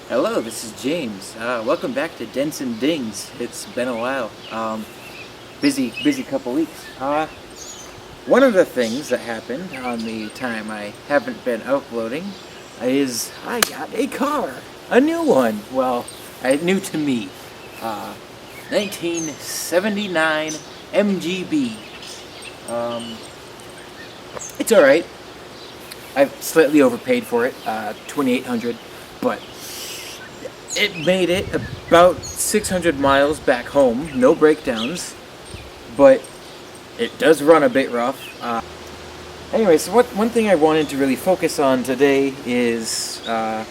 Hello, this is James. Welcome back to Dents and Dings. It's been a while. Busy couple weeks. One of the things that happened on the time I haven't been uploading is I got a car. A new one. Well, new to me. 1979 MGB. It's alright. I've slightly overpaid for it, $2,800, but it made it about 600 miles back home, no breakdowns, but it does run a bit rough. Anyway, so one thing I wanted to really focus on today is first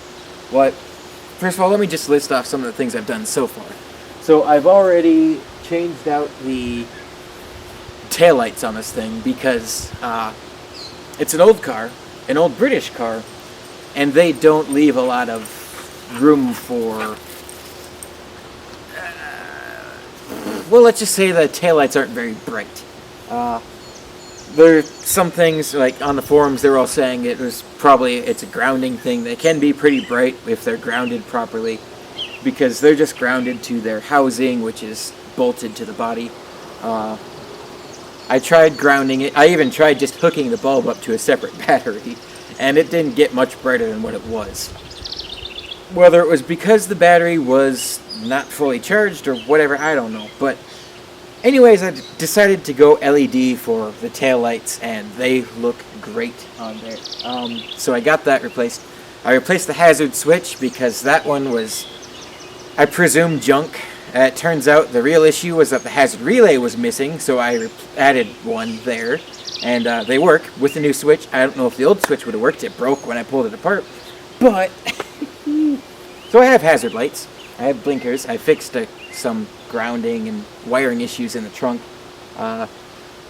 of all, let me just list off some of the things I've done so far. So I've already changed out the taillights on this thing because it's an old car, an old British car, and they don't leave a lot of room for well, let's just say the taillights aren't very bright. There's some things, like on the forums, they're all saying it's a grounding thing. They can be pretty bright if they're grounded properly, because they're just grounded to their housing, which is bolted to the body. I tried grounding it. I even tried just hooking the bulb up to a separate battery, and it didn't get much brighter than what it was. Whether it was because the battery was not fully charged or whatever, I don't know. But anyways, I decided to go LED for the taillights, and they look great on there. So I got that replaced. I replaced the hazard switch because that one was, I presume, junk. It turns out the real issue was that the hazard relay was missing, so I added one there. And they work with the new switch. I don't know if the old switch would have worked. It broke when I pulled it apart. But so I have hazard lights, I have blinkers, I fixed some grounding and wiring issues in the trunk.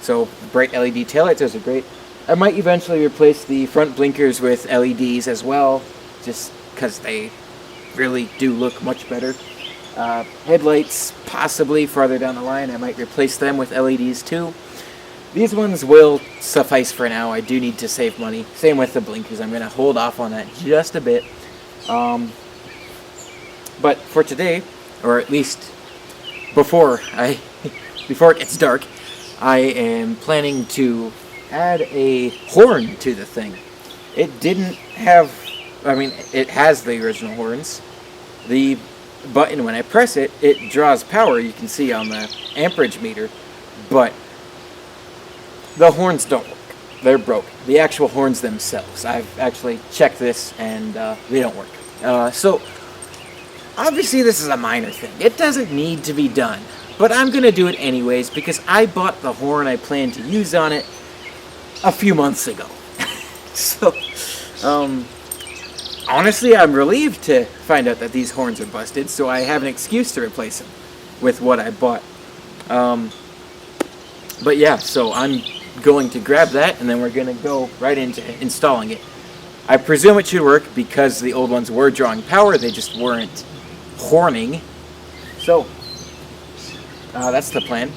So bright LED taillights, those are great. I might eventually replace the front blinkers with LEDs as well, just because they really do look much better. Headlights, possibly farther down the line, I might replace them with LEDs too. These ones will suffice for now. I do need to save money. Same with the blinkers. I'm going to hold off on that just a bit. But for today, or at least before it gets dark, I am planning to add a horn to the thing. It didn't have, it has the original horns. The button, when I press it, it draws power, you can see on the amperage meter, but the horns don't work. They're broken. The actual horns themselves. I've actually checked this, and they don't work. So, obviously this is a minor thing. It doesn't need to be done. But I'm going to do it anyways, because I bought the horn I plan to use on it a few months ago. So, honestly, I'm relieved to find out that these horns are busted, so I have an excuse to replace them with what I bought. But yeah, so I'm going to grab that, and then we're going to go right into installing it. I presume it should work because the old ones were drawing power, they just weren't horning. So, that's the plan.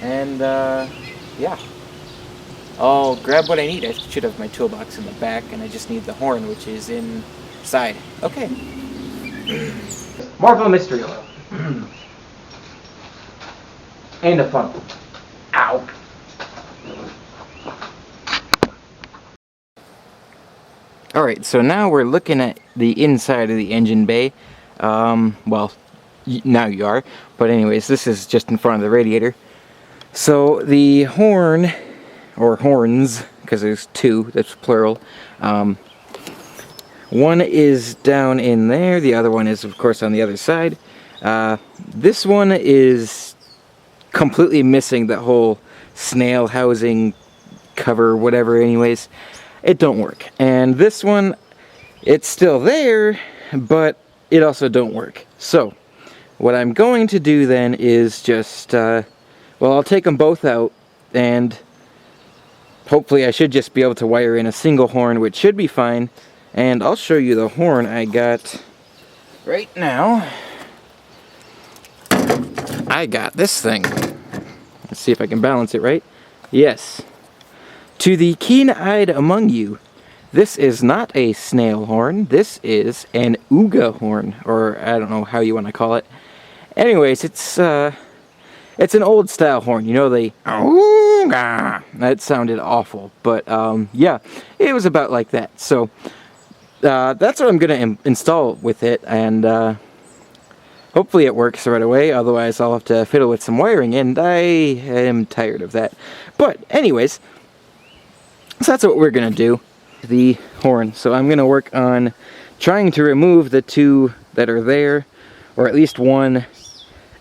And, yeah. I'll grab what I need. I should have my toolbox in the back, and I just need the horn, which is inside. Okay. Marvel Mystery Oil. And a funnel. Ow. Alright, so now we're looking at the inside of the engine bay. Well, now you are. But anyways, this is just in front of the radiator. So the horn, or horns, because there's two, that's plural. One is down in there, the other one is of course on the other side. This one is completely missing that whole snail housing cover, whatever, anyways. It don't work. And this one, it's still there, but it also don't work. So, what I'm going to do then is just, well, I'll take them both out, and hopefully I should just be able to wire in a single horn, which should be fine. And I'll show you the horn I got right now. I got this thing. Let's see if I can balance it right. Yes. To the keen-eyed among you, This is not a snail horn. This is an ooga horn, or I don't know how you want to call it. Anyways, it's an old style horn. You know, the ooga. That sounded awful, but yeah, it was about like that. So that's what I'm gonna install with it, and hopefully it works right away. Otherwise, I'll have to fiddle with some wiring, and I am tired of that. But anyways, so that's what we're gonna do. The horn. So I'm going to work on trying to remove the two that are there, or at least one,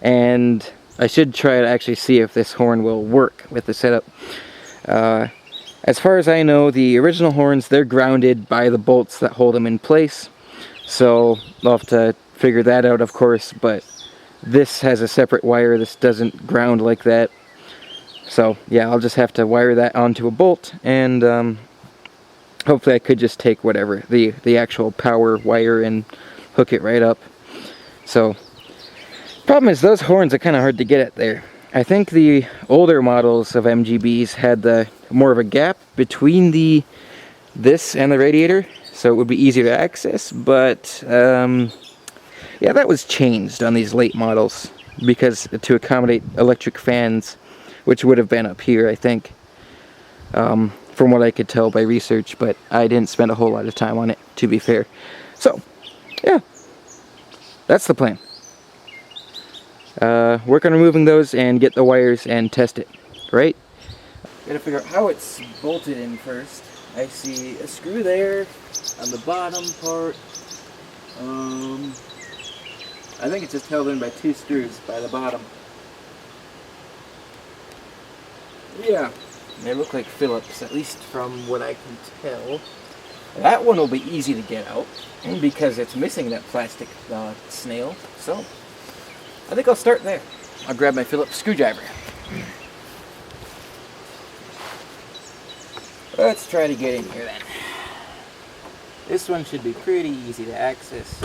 and I should try to actually see if this horn will work with the setup. As far as I know, the original horns, they're grounded by the bolts that hold them in place, so I'll have to figure that out, of course, but this has a separate wire. This doesn't ground like that, so yeah, I'll just have to wire that onto a bolt, and hopefully I could just take whatever, the actual power wire, and hook it right up. So, problem is those horns are kind of hard to get at there. I think the older models of MGBs had more of a gap between this and the radiator, so it would be easier to access, but yeah, that was changed on these late models because to accommodate electric fans, which would have been up here, I think. From what I could tell by research, but I didn't spend a whole lot of time on it, to be fair. So, yeah, that's the plan. Work on removing those and get the wires and test it, right? Gotta figure out how it's bolted in first. I see a screw there on the bottom part. I think it's just held in by 2 screws by the bottom. Yeah. They look like Phillips, at least from what I can tell. That one will be easy to get out, because it's missing that plastic snail. So, I think I'll start there. I'll grab my Phillips screwdriver. Let's try to get in here then. This one should be pretty easy to access.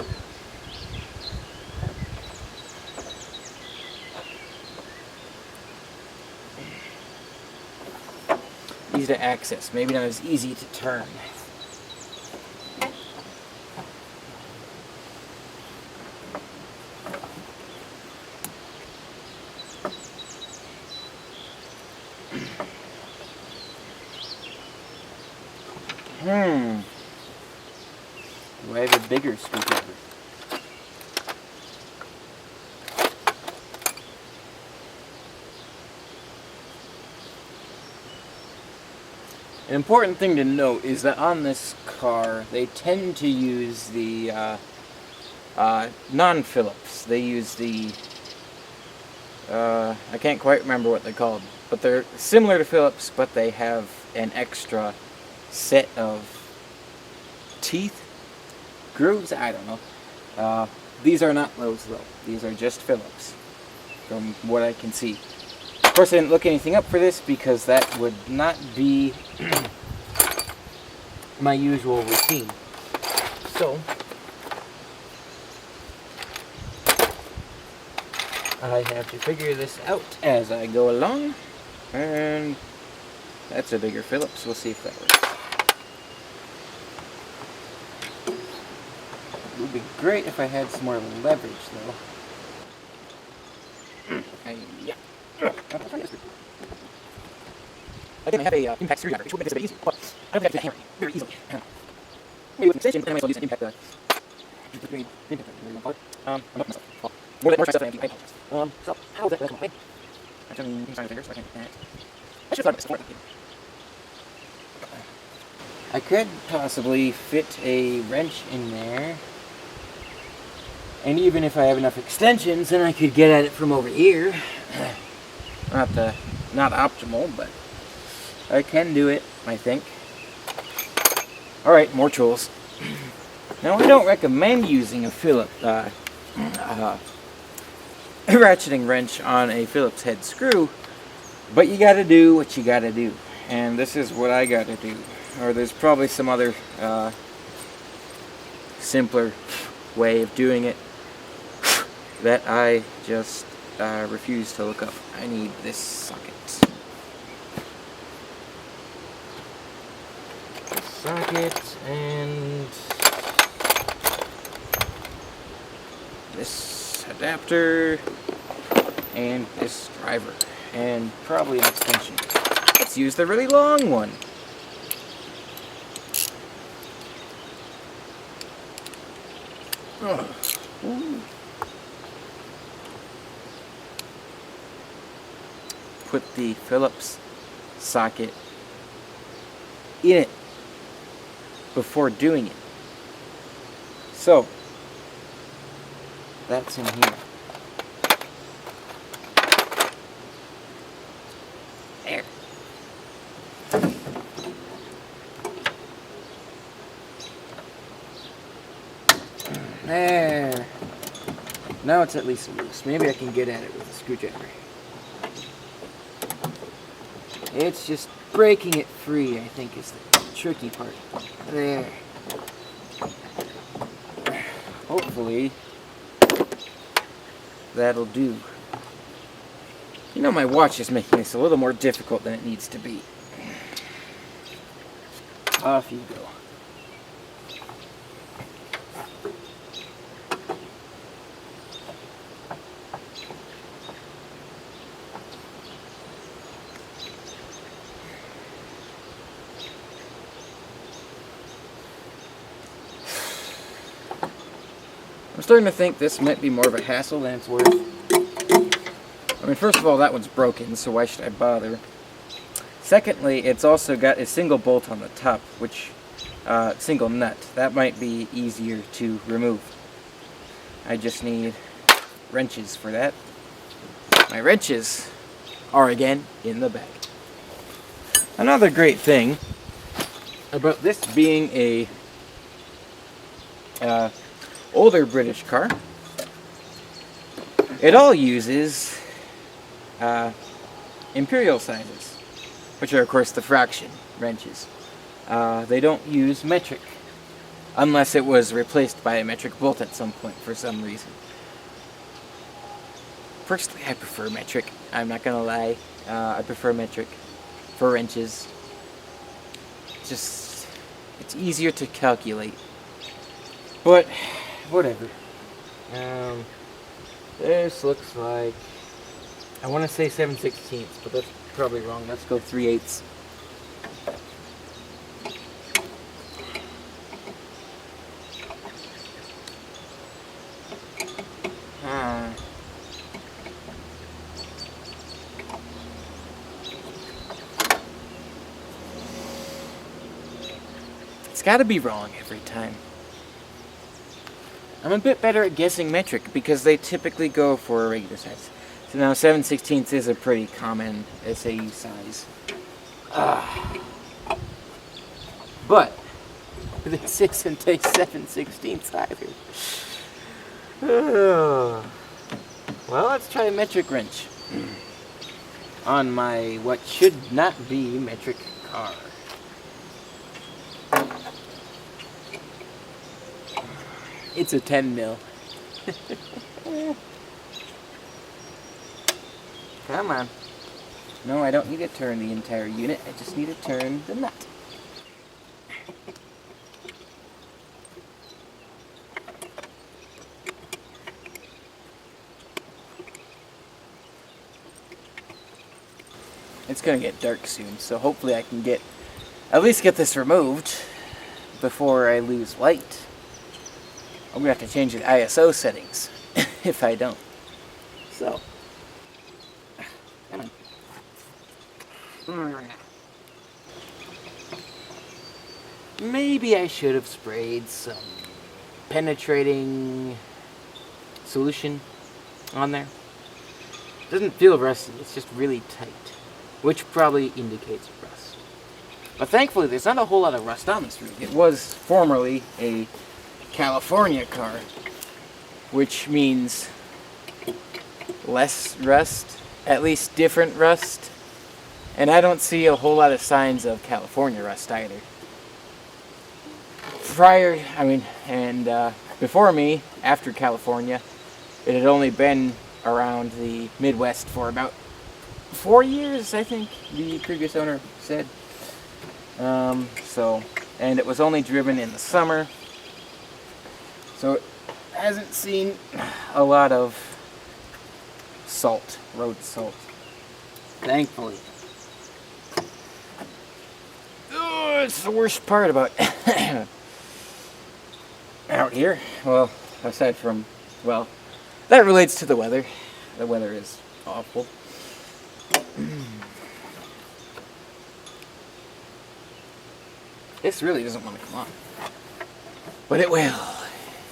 Easy to access, maybe not as easy to turn. Do I have a bigger screwdriver? An important thing to note is that on this car, they tend to use the non-Phillips. They use the, I can't quite remember what they're called, but they're similar to Phillips, but they have an extra set of teeth, grooves, I don't know. These are not those though. These are just Phillips, from what I can see. Of course, I didn't look anything up for this because that would not be my usual routine. So, I have to figure this out as I go along, and that's a bigger Phillips. We'll see if that works. It would be great if I had some more leverage, though. Yeah. Again, I have a impact screwdriver, which would make this a bit easier, but I don't think I can do that hammer very easily. Maybe with an extension, and I might as well use an impact I'm not myself. More than myself than I am. I apologize. So, how is that come away? I'm trying to fingers, so I can't. I should have thought of this before. I could possibly fit a wrench in there. And even if I have enough extensions, then I could get at it from over here. Not optimal, but I can do it, I think. Alright, more tools. Now, I don't recommend using a Phillips ratcheting wrench on a Phillips head screw, but you gotta do what you gotta do. And this is what I gotta do. Or there's probably some other simpler way of doing it that I just refuse to look up. I need this socket. socket and this adapter and this driver and probably an extension. Let's use the really long one. Ooh. Put the Phillips socket in it before doing it. So that's in here. There. There. Now it's at least loose. Maybe I can get at it with a screwdriver. It's just breaking it free, I think, is the tricky part. There. Hopefully, that'll do. You know, my watch is making this a little more difficult than it needs to be. Off you go. I'm starting to think this might be more of a hassle than it's worth. I mean, first of all, that one's broken, so why should I bother? Secondly, it's also got a single bolt on the top, which, single nut. That might be easier to remove. I just need wrenches for that. My wrenches are again in the bag. Another great thing about this being a older British car, it all uses imperial sizes, which are of course the fraction wrenches. They don't use metric, unless it was replaced by a metric bolt at some point for some reason. Personally, I prefer metric. I'm not gonna lie. I prefer metric for wrenches. Just, it's easier to calculate. But whatever. This looks like, I want to say 7/16, but that's probably wrong. Let's go 3/8. It's got to be wrong every time. I'm a bit better at guessing metric because they typically go for a regular size. So now 7/16 is a pretty common SAE size. But this isn't a 7/16 either. Well, let's try a metric wrench on my what should not be metric car. It's a 10 mil. Come on. No, I don't need to turn the entire unit. I just need to turn the nut. It's gonna get dark soon, so hopefully I can at least get this removed before I lose light. I'm going to have to change the ISO settings if I don't. So, come on. Maybe I should have sprayed some penetrating solution on there. Doesn't feel rusty, it's just really tight, which probably indicates rust. But thankfully there's not a whole lot of rust on this rig. It was formerly a California car, which means less rust, at least different rust, and I don't see a whole lot of signs of California rust either. Before me, after California, it had only been around the Midwest for about 4 years, I think the previous owner said. So and it was only driven in the summer, so it hasn't seen a lot of salt, road salt, thankfully. Oh, it's the worst part about out here. Well, aside from, well, that relates to the weather. The weather is awful. This really doesn't want to come on. But it will.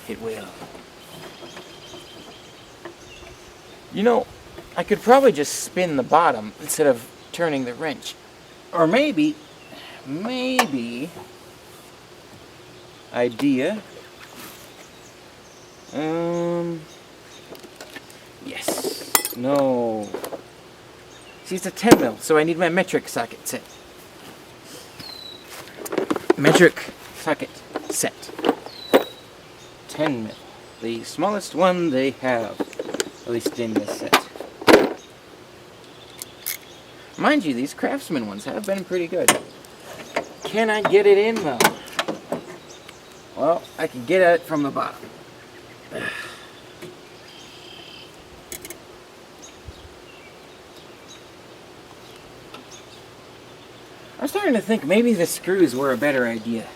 It will. You know, I could probably just spin the bottom instead of turning the wrench. Or maybe, idea. Yes. No. See, it's a 10 mil, so I need my metric socket set. Metric socket set. 10 mil. The smallest one they have, at least in this set. Mind you, these Craftsman ones have been pretty good. Can I get it in, though? Well, I can get at it from the bottom. I'm starting to think maybe the screws were a better idea.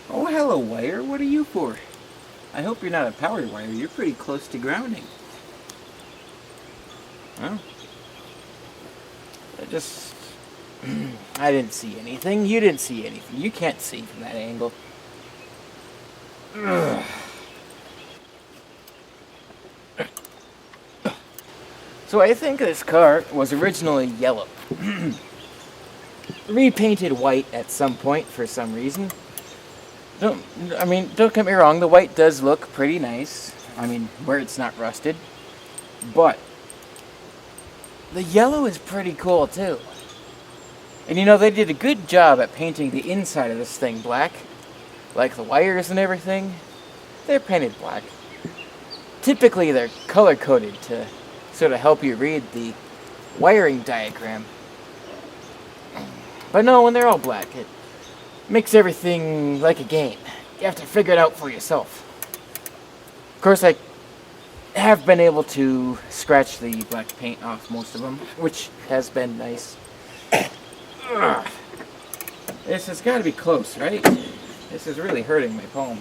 Oh, hello, wire. What are you for? I hope you're not a power wire. You're pretty close to grounding. Well, I didn't see anything. You didn't see anything. You can't see from that angle. Ugh. So I think this car was originally yellow. Repainted white at some point for some reason. Don't get me wrong, the white does look pretty nice. I mean, where it's not rusted. But the yellow is pretty cool too. And you know, they did a good job at painting the inside of this thing black. Like the wires and everything. They're painted black. Typically they're color-coded to sort of help you read the wiring diagram. But no, when they're all black, it makes everything like a game. You have to figure it out for yourself. Of course, I have been able to scratch the black paint off most of them, which has been nice. This has got to be close, right? This is really hurting my palm.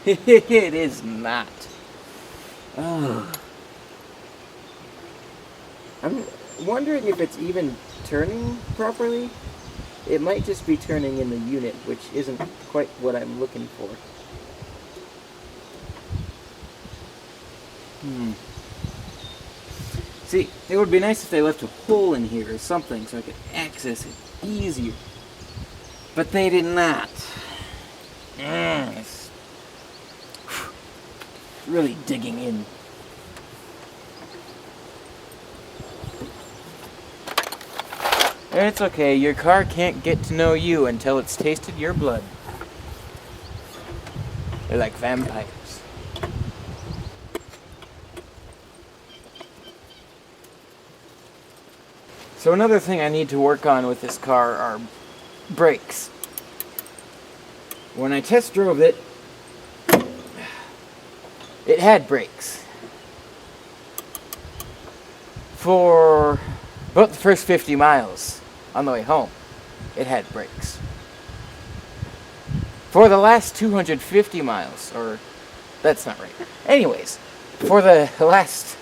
It is not. Oh. I'm wondering if it's even turning properly. It might just be turning in the unit, which isn't quite what I'm looking for. See, it would be nice if they left a hole in here or something so I could access it easier. But they did not. It's really digging in. It's okay, your car can't get to know you until it's tasted your blood. They're like vampires. So another thing I need to work on with this car are brakes. When I test drove it, it had brakes. For about the first 50 miles on the way home, it had brakes. For the last 250 miles, or that's not right. Anyways, for the last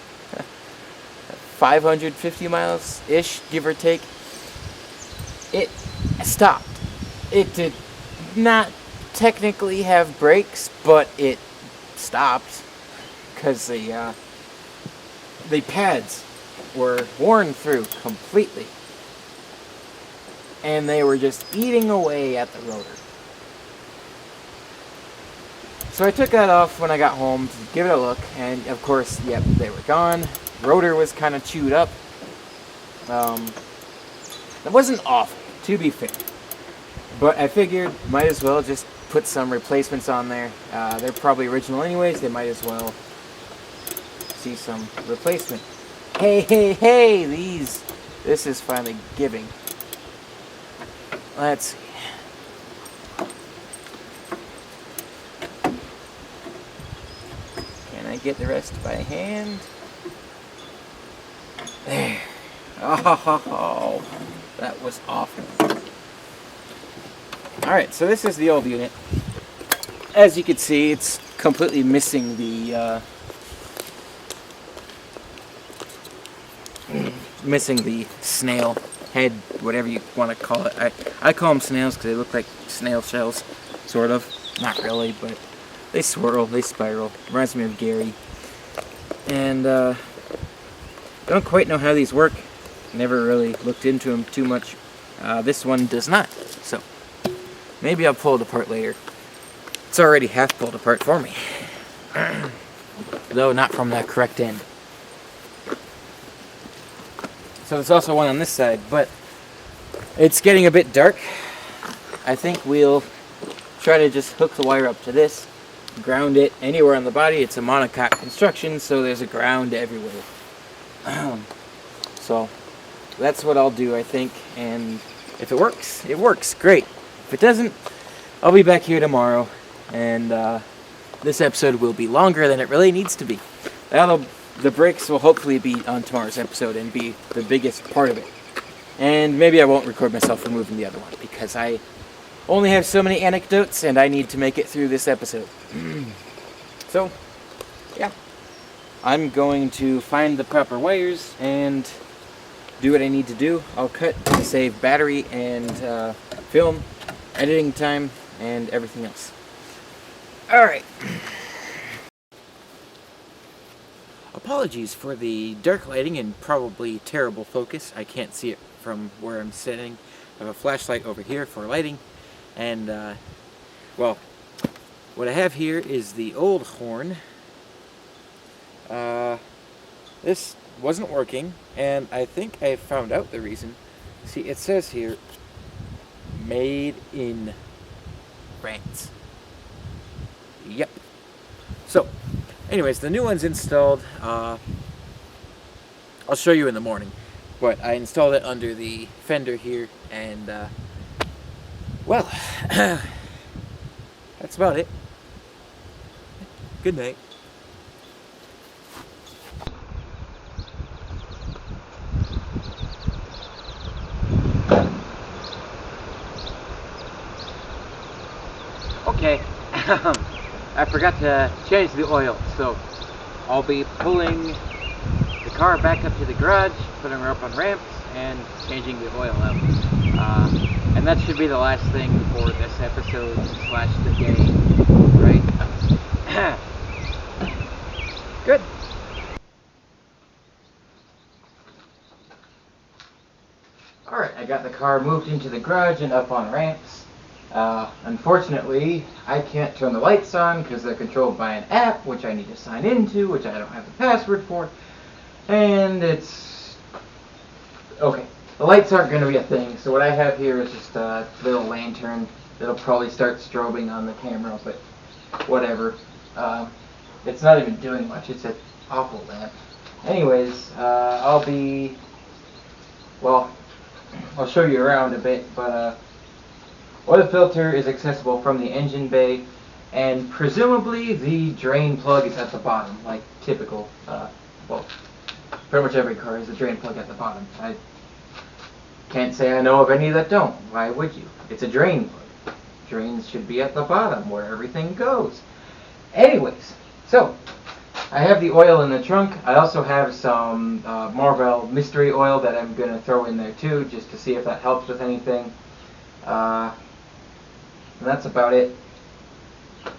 550 miles-ish, give or take, it stopped. It did not technically have brakes, but it stopped because the pads were worn through completely. And they were just eating away at the rotor. So I took that off when I got home to give it a look, and of course, yep, they were gone. Rotor was kind of chewed up. It wasn't awful. to be fair. But I figured might as well just put some replacements on there. They're probably original anyways. They might as well see some replacement. Hey, hey, hey! This is finally giving. Let's see. Can I get the rest by hand? There. Oh, that was awful. Alright, so this is the old unit. As you can see, it's completely missing the snail head, whatever you want to call it. I call them snails because they look like snail shells, sort of. Not really, but they swirl, they spiral. Reminds me of Gary. And don't quite know how these work. Never really looked into them too much. This one does not, so maybe I'll pull it apart later. It's already half pulled apart for me. Though not from the correct end. So there's also one on this side, but it's getting a bit dark. I think we'll try to just hook the wire up to this, ground it anywhere on the body. It's a monocoque construction, so there's a ground everywhere. So that's what I'll do, I think, and if it works, great. If it doesn't, I'll be back here tomorrow, and this episode will be longer than it really needs to be. The brakes will hopefully be on tomorrow's episode and be the biggest part of it. And maybe I won't record myself removing the other one, because I only have so many anecdotes and I need to make it through this episode. So, yeah. I'm going to find the proper wires and do what I need to do. I'll cut to save battery and film, editing time, and everything else. Alright. Apologies for the dark lighting and probably terrible focus. I can't see it from where I'm sitting. I have a flashlight over here for lighting. And, well, what I have here is the old horn. This wasn't working, and I think I found out the reason. See, it says here, made in France. Yep. So, anyways, the new one's installed. I'll show you in the morning. But I installed it under the fender here, and, well, that's about it. Good night. Okay, I forgot to change the oil, so I'll be pulling the car back up to the garage, putting her up on ramps, and changing the oil out. And that should be the last thing for this episode / the day, right? Good. Alright, I got the car moved into the garage and up on ramps. Unfortunately, I can't turn the lights on because they're controlled by an app, which I need to sign into, which I don't have the password for. And it's... okay. The lights aren't going to be a thing, so what I have here is just a little lantern that'll probably start strobing on the camera, but whatever. It's not even doing much. It's an awful lamp. Anyways, I'll show you around a bit, but oil filter is accessible from the engine bay, and presumably the drain plug is at the bottom, like typical. Well, pretty much every car has a drain plug at the bottom. I can't say I know of any that don't. Why would you? It's a drain plug. Drains should be at the bottom where everything goes. Anyways, so I have the oil in the trunk. I also have some Marvel mystery oil that I'm going to throw in there too, just to see if that helps with anything. And that's about it.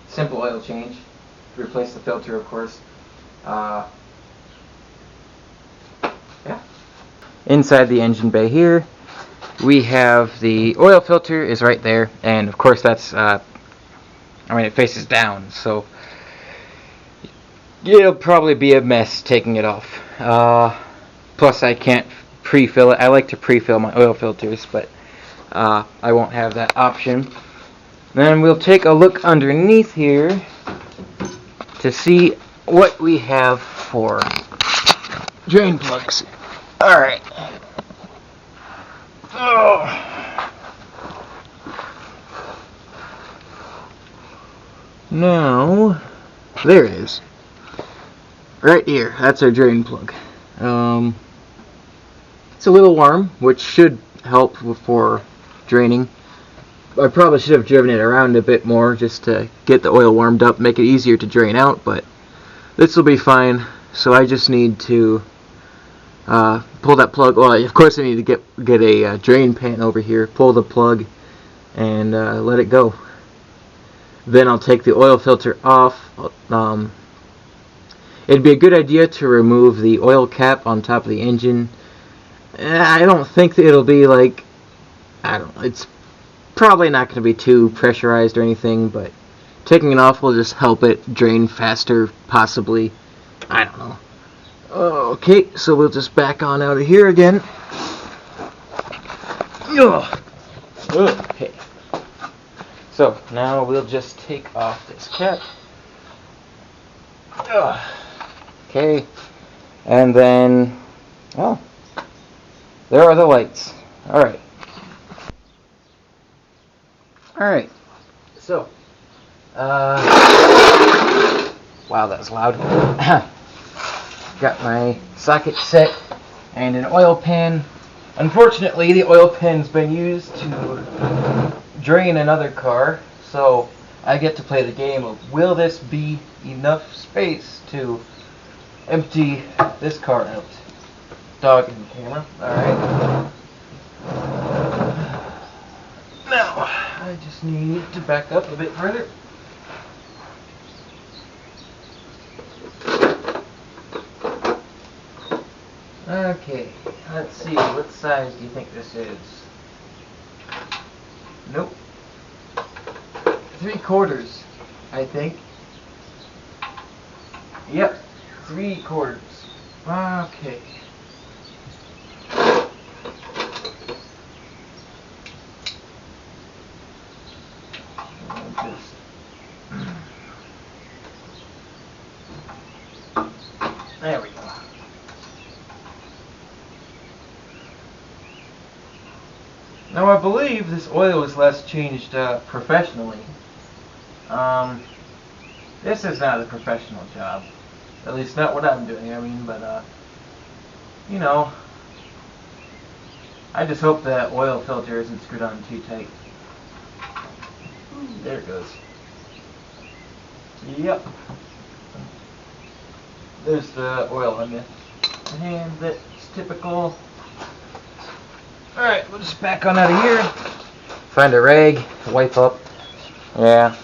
Simple oil change. Replace the filter, of course. Yeah. Inside the engine bay here, we have the oil filter is right there, and of course that's, it faces down, so it'll probably be a mess taking it off. Plus I can't pre-fill it. I like to pre-fill my oil filters, but I won't have that option. Then we'll take a look underneath here to see what we have for drain plugs. Alright. Oh. Now, there it is. Right here, that's our drain plug. It's a little warm, which should help for draining. I probably should have driven it around a bit more just to get the oil warmed up, make it easier to drain out, but this will be fine. So I just need to pull that plug. Well, of course I need to get a drain pan over here, pull the plug, and let it go. Then I'll take the oil filter off. It'd be a good idea to remove the oil cap on top of the engine. I don't think that it'll be like, I don't know, it's probably not going to be too pressurized or anything, but taking it off will just help it drain faster, possibly. I don't know. Okay, so we'll just back on out of here again. Okay. So now we'll just take off this cap. Okay. And then, oh, there are the lights. Alright. Alright. So, wow, that was loud. Got my socket set and an oil pan. Unfortunately, the oil pan's been used to drain another car, so I get to play the game of, will this be enough space to empty this car out? Dog in the camera. Alright. Now, I just need to back up a bit further. Okay, let's see, what size do you think this is? Nope. 3/4, I think. Yep, 3/4. Okay. There we go. Now I believe this oil is last changed professionally. This is not a professional job. At least not what I'm doing, I mean, but you know, I just hope that oil filter isn't screwed on too tight. There it goes. Yep. There's the oil on the hand, that's typical. Alright, we'll just back on out of here. Find a rag, wipe up. Yeah.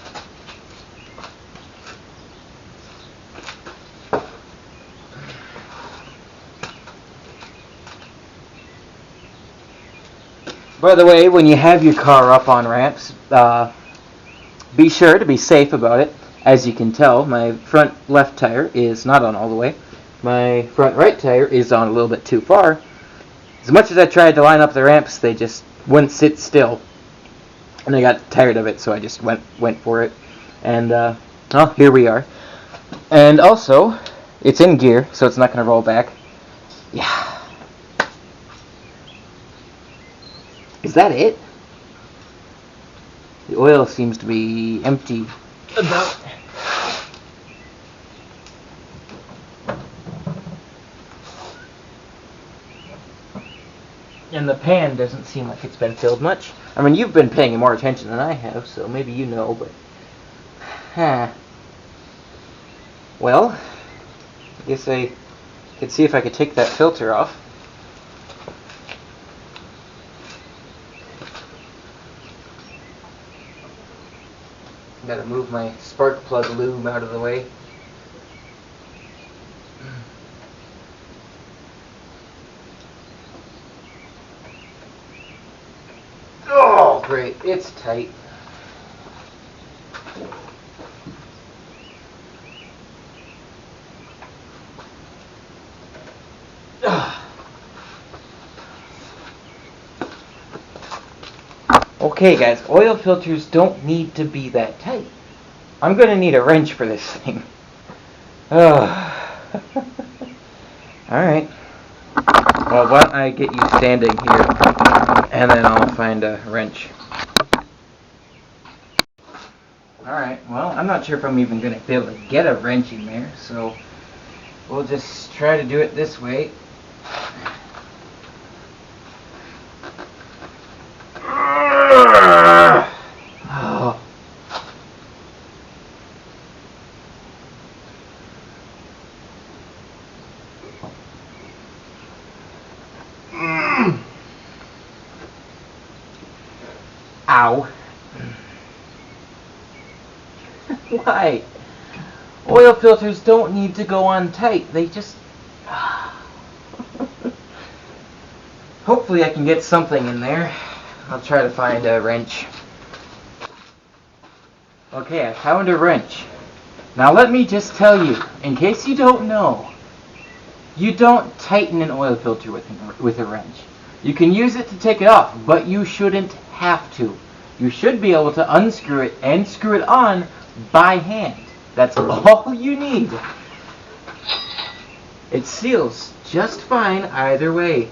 By the way, when you have your car up on ramps, be sure to be safe about it. As you can tell, my front left tire is not on all the way. My front right tire is on a little bit too far. As much as I tried to line up the ramps, they just wouldn't sit still. And I got tired of it, so I just went for it. And, well, here we are. And also, it's in gear, so it's not going to roll back. Yeah. Is that it? The oil seems to be empty. About. And the pan doesn't seem like it's been filled much. I mean, you've been paying more attention than I have, so maybe you know, but... Well, I guess I could see if I could take that filter off. Gotta move my spark plug lube out of the way. Oh, great. It's tight. Okay, guys, oil filters don't need to be that tight. I'm going to need a wrench for this thing. Oh. Alright. Well, why don't I get you standing here, and then I'll find a wrench. Alright, well, I'm not sure if I'm even going to be able to get a wrench in there, so we'll just try to do it this way. Oh. Ow. Why? Oil filters don't need to go on tight. They just... Hopefully I can get something in there. I'll try to find a wrench. Okay, I found a wrench. Now let me just tell you, in case you don't know, you don't tighten an oil filter with a wrench. You can use it to take it off, but you shouldn't have to. You should be able to unscrew it and screw it on by hand. That's all you need. It seals just fine either way.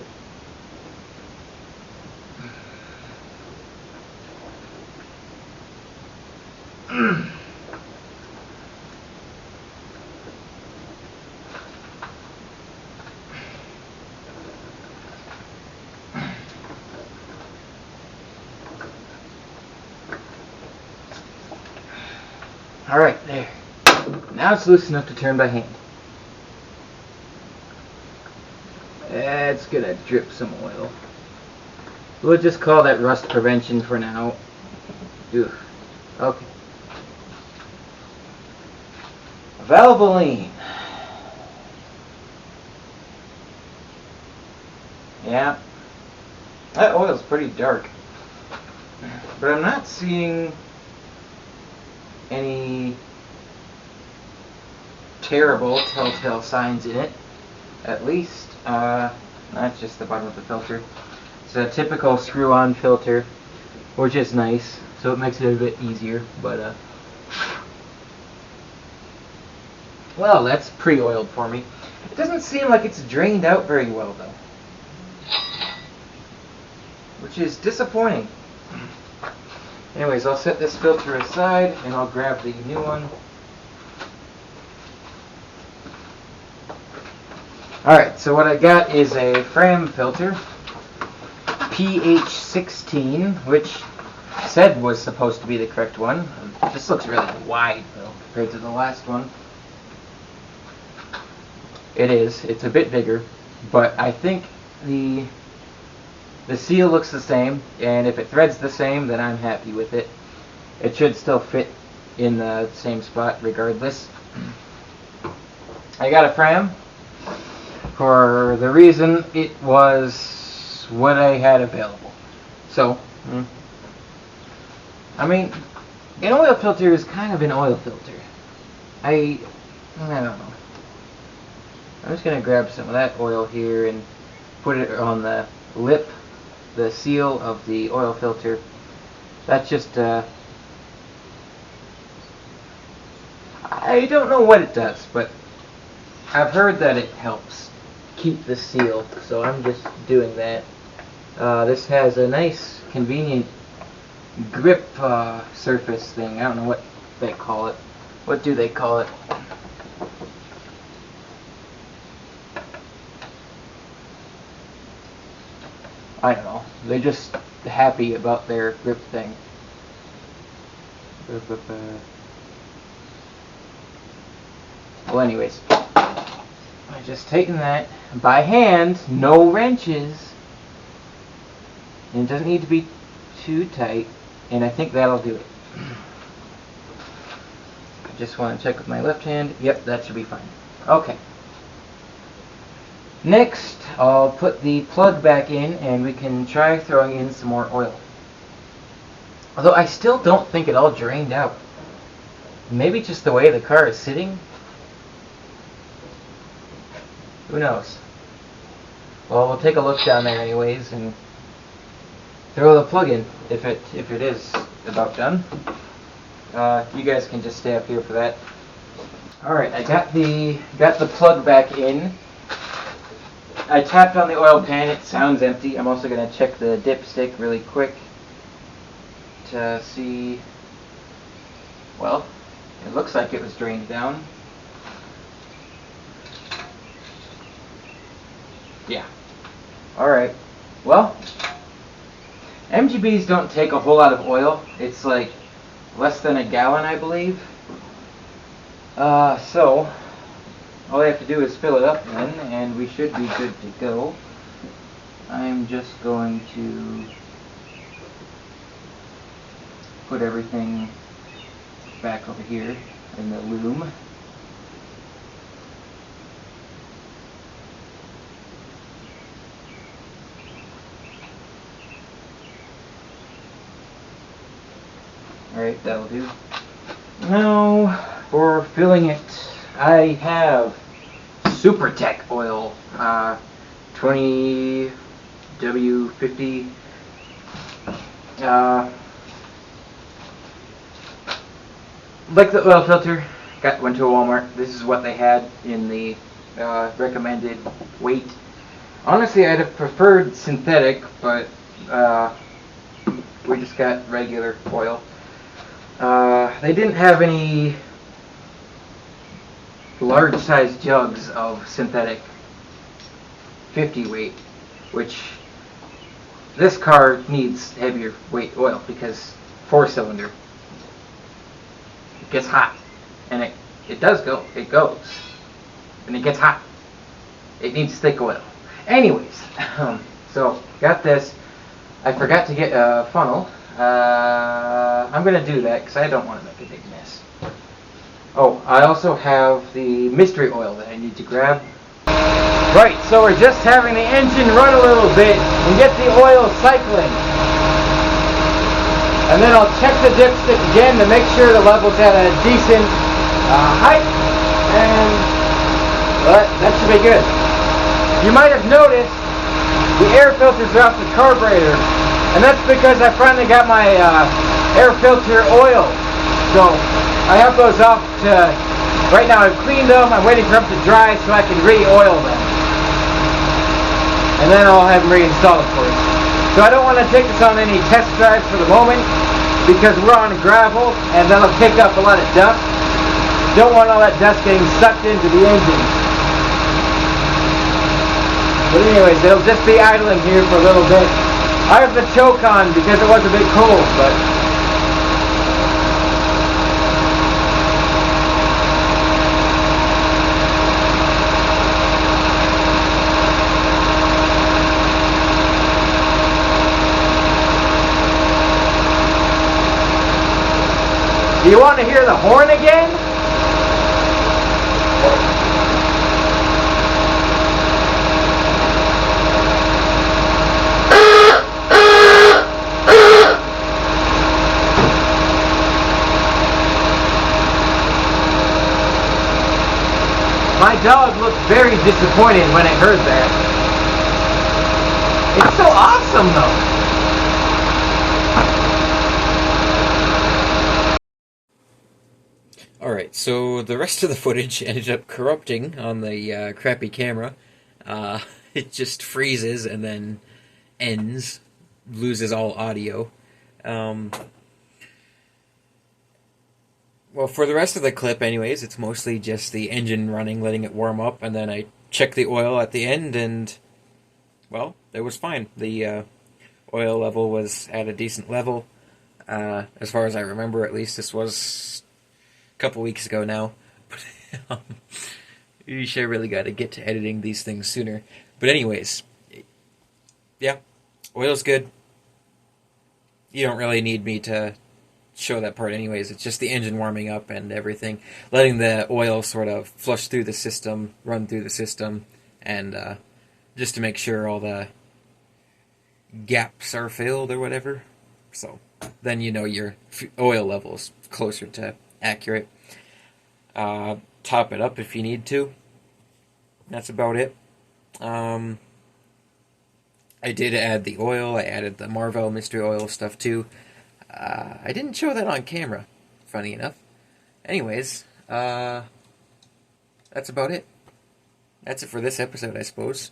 Alright, there. Now it's loose enough to turn by hand. It's gonna drip some oil. We'll just call that rust prevention for now. Ugh. Okay. Valvoline. Yeah. That oil's pretty dark. But I'm not seeing any terrible telltale signs in it. At least, that's just the bottom of the filter. It's a typical screw-on filter, which is nice, so it makes it a bit easier, but, well, that's pre-oiled for me. It doesn't seem like it's drained out very well, though, which is disappointing. Anyways, I'll set this filter aside, and I'll grab the new one. Alright, so what I got is a Fram filter, pH 16, which said was supposed to be the correct one. This looks really wide, though, compared to the last one. It is. It's a bit bigger, but I think the seal looks the same, and if it threads the same, then I'm happy with it. It should still fit in the same spot regardless. I got a Fram for the reason it was what I had available. So, I mean, an oil filter is kind of an oil filter. I don't know. I'm just going to grab some of that oil here and put it on the lip, the seal of the oil filter. That's just, I don't know what it does, but I've heard that it helps keep the seal, so I'm just doing that. This has a nice, convenient grip surface thing. I don't know what they call it. What do they call it? I don't know. They're just happy about their grip thing. Well, anyways, I just tighten that by hand, no wrenches. And it doesn't need to be too tight, and I think that'll do it. I just want to check with my left hand. Yep, that should be fine. Okay. Next, I'll put the plug back in, and we can try throwing in some more oil. Although I still don't think it all drained out. Maybe just the way the car is sitting? Who knows? Well, we'll take a look down there anyways, and throw the plug in if it is about done. You guys can just stay up here for that. All right, I got the plug back in. I tapped on the oil pan. It sounds empty. I'm also going to check the dipstick really quick to see. Well, it looks like it was drained down. Yeah. Alright. Well, MGBs don't take a whole lot of oil. It's like less than a gallon, I believe. So, all I have to do is fill it up then, and we should be good to go. I'm just going to put everything back over here in the loom. Alright, that'll do. Now, for filling it, I have Super Tech oil, 20W50. Like the oil filter, went to a Walmart. This is what they had in the recommended weight. Honestly, I'd have preferred synthetic, but we just got regular oil. They didn't have any large size jugs of synthetic 50 weight, which this car needs heavier weight oil because 4-cylinder. It gets hot, and it does go. It goes, and it gets hot. It needs thick oil. Anyways, so got this. I forgot to get a funnel. I'm gonna do that because I don't want to make a big mess. Oh, I also have the mystery oil that I need to grab. Right, so we're just having the engine run a little bit and get the oil cycling. And then I'll check the dipstick again to make sure the level's at a decent height, and that should be good. You might have noticed the air filters are off the carburetor, and that's because I finally got my air filter oil. So I have those off to, right now I've cleaned them, I'm waiting for them to dry so I can re-oil them. And then I'll have them reinstalled, of course. So I don't want to take this on any test drives for the moment because we're on gravel and that'll kick up a lot of dust. Don't want all that dust getting sucked into the engine. But anyways, it'll just be idling here for a little bit. I have the choke on because it was a bit cold, but do you want to hear the horn again? My dog looked very disappointed when it heard that. It's so awesome though. Alright, so the rest of the footage ended up corrupting on the crappy camera. It just freezes and then ends, loses all audio. Well, for the rest of the clip anyways, it's mostly just the engine running, letting it warm up, and then I check the oil at the end, and, well, it was fine. The oil level was at a decent level. As far as I remember, at least. This was a couple weeks ago now. But you sure really got to get to editing these things sooner. But anyways, yeah, oil's good. You don't really need me to show that part anyways. It's just the engine warming up and everything. Letting the oil sort of flush through the system, run through the system, and just to make sure all the gaps are filled or whatever. So then you know your oil level's closer to accurate. Top it up if you need to. That's about it. I did add the oil. I added the Marvel Mystery Oil stuff too. I didn't show that on camera, funny enough. Anyways, that's about it. That's it for this episode, I suppose.